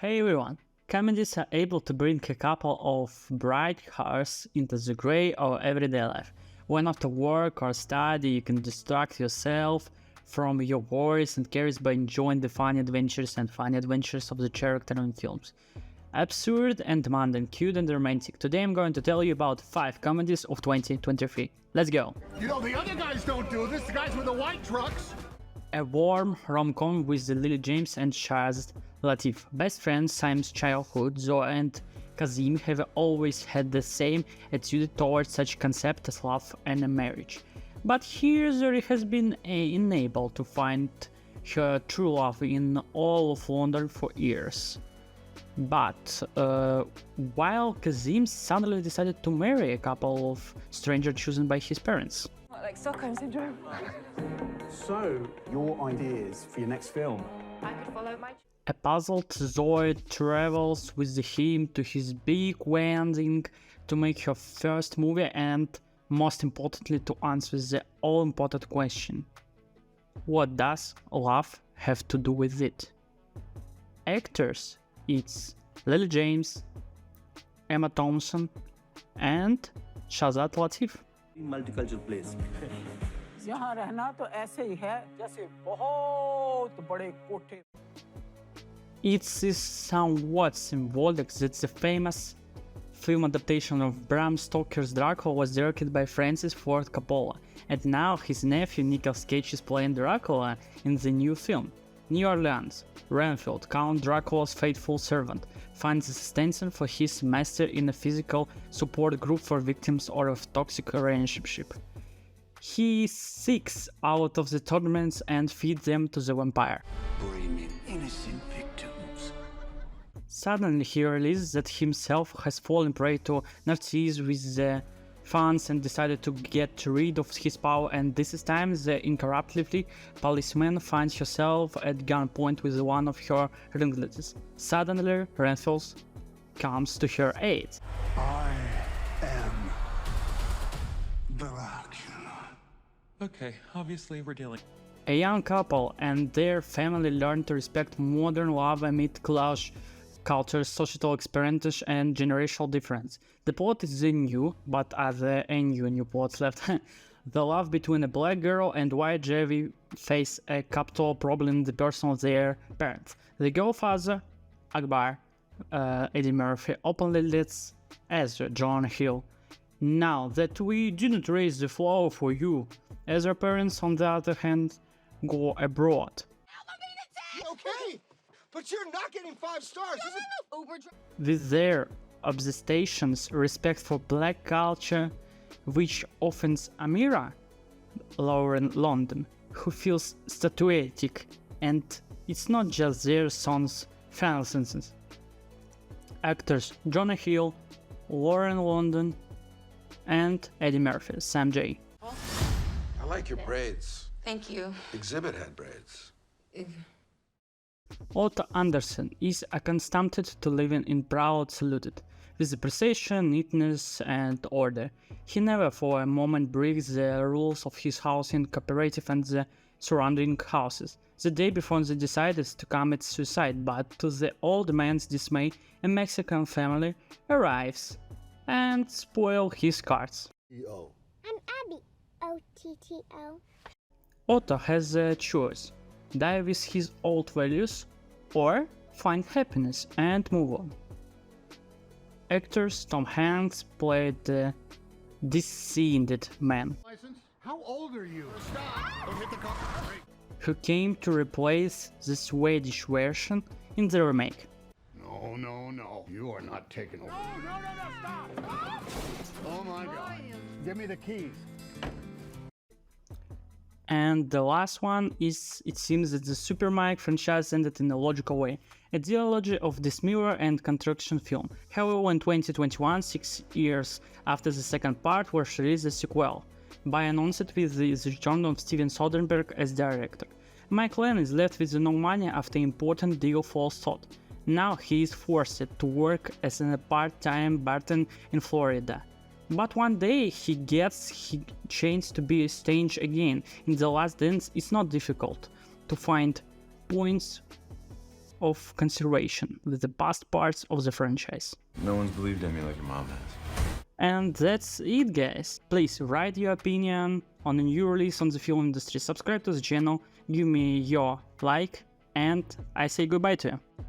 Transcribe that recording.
Hey everyone! Comedies are able to bring a couple of bright colors into the grey or everyday life. When after work or study you can distract yourself from your worries and cares by enjoying the funny adventures of the character in films. Absurd and mundane, cute and romantic. Today I'm going to tell you about 5 comedies of 2023. Let's go! You know, the other guys don't do this, the guys with the white trucks. A warm rom-com with Lily James and Shaz Latif. Best friends since childhood, Zoe and Kazim have always had the same attitude towards such concepts as love and marriage. But here Zoe has been unable to find her true love in all of London for years. But while Kazim suddenly decided to marry a couple of strangers chosen by his parents. Like Stockholm Syndrome. So, your ideas for your next film? I could follow my... A puzzled Zoe travels with him to his big wedding to make her first movie and, most importantly, to answer the all-important question: what does love have to do with it? Actors: it's Lily James, Emma Thompson, and Shazad Latif. Multicultural place. यहाँ रहना तो ऐसे ही है जैसे बहुत बड़े कोठे. It is somewhat symbolic that the famous film adaptation of Bram Stoker's Dracula was directed by Francis Ford Coppola, and now his nephew Nicolas Cage is playing Dracula in the new film. New Orleans, Renfield, Count Dracula's faithful servant, finds assistance for his master in a physical support group for victims of toxic relationship. He seeks out of the torments and feeds them to the vampire. Blaming innocent victims. Suddenly he realizes that himself has fallen prey to narcissism with the funds and decided to get rid of his power, and this time the incorruptible policeman finds herself at gunpoint with one of her ringleaders. Suddenly Renfield comes to her aid. I am Dracula. Okay, obviously we're dealing. A young couple and their family learn to respect modern love amid clash cultures, societal experiences, and generational difference. The plot is new, but are there any new plots left? The love between a black girl and white Javi face a capital problem in the person of their parents. The girl father, Akbar, Eddie Murphy, openly lets Ezra, John Hill. Now that we didn't raise the flower for you, Ezra parents on the other hand go abroad. Okay, but you're not getting 5 stars. With their obsessions, respect for black culture, which offends Amira, Lauren London, who feels statuetic, and it's not just their son's fancies. Actors Jonah Hill, Lauren London, and Eddie Murphy, Sam J. I like your braids. Thank you. Exhibit had braids. Otto Anderson is accustomed to living in proud saluted, with precision, neatness, and order. He never for a moment breaks the rules of his housing cooperative and the surrounding houses. The day before they decided to commit suicide, but to the old man's dismay, a Mexican family arrives and spoil his cards. I'm Abby. O-T-T-O. Otto has a choice: die with his old values or find happiness and move on. Actors Tom Hanks played the descended man License? How old are you? Stop! Don't hit the car. who came to replace the Swedish version in the remake. No, no, no. You are not taking over. No, stop! Oh my God. Give me the keys. And the last one is, it seems that the Super Mike franchise ended in a logical way, a duology of this mirror and construction film. However, in 2021, 6 years after the second part, was released a sequel, by announced with the return of Steven Soderbergh as director. Mike Lane is left with no money after important deal falls through. Now he is forced to work as a part-time bartender in Florida. But one day he gets his chance to be a stage again. In The Last Dance, it's not difficult to find points of consideration with the past parts of the franchise. No one's believed in me like your mom has. And that's it, guys. Please write your opinion on a new release on the film industry, subscribe to the channel, give me your like, and I say goodbye to you.